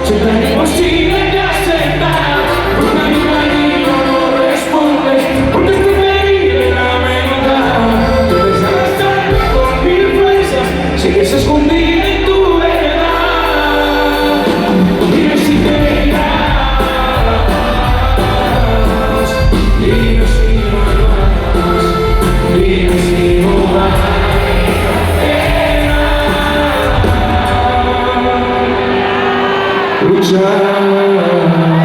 Se tan imposible de aceptar. Una amiga y no respondes, porque es preferible lamentar. Te besabas tanto con mil fuerzas, sigues escondida en tu verdad. Dime si te irás, dime si no vas, dime si no vas. Luchar.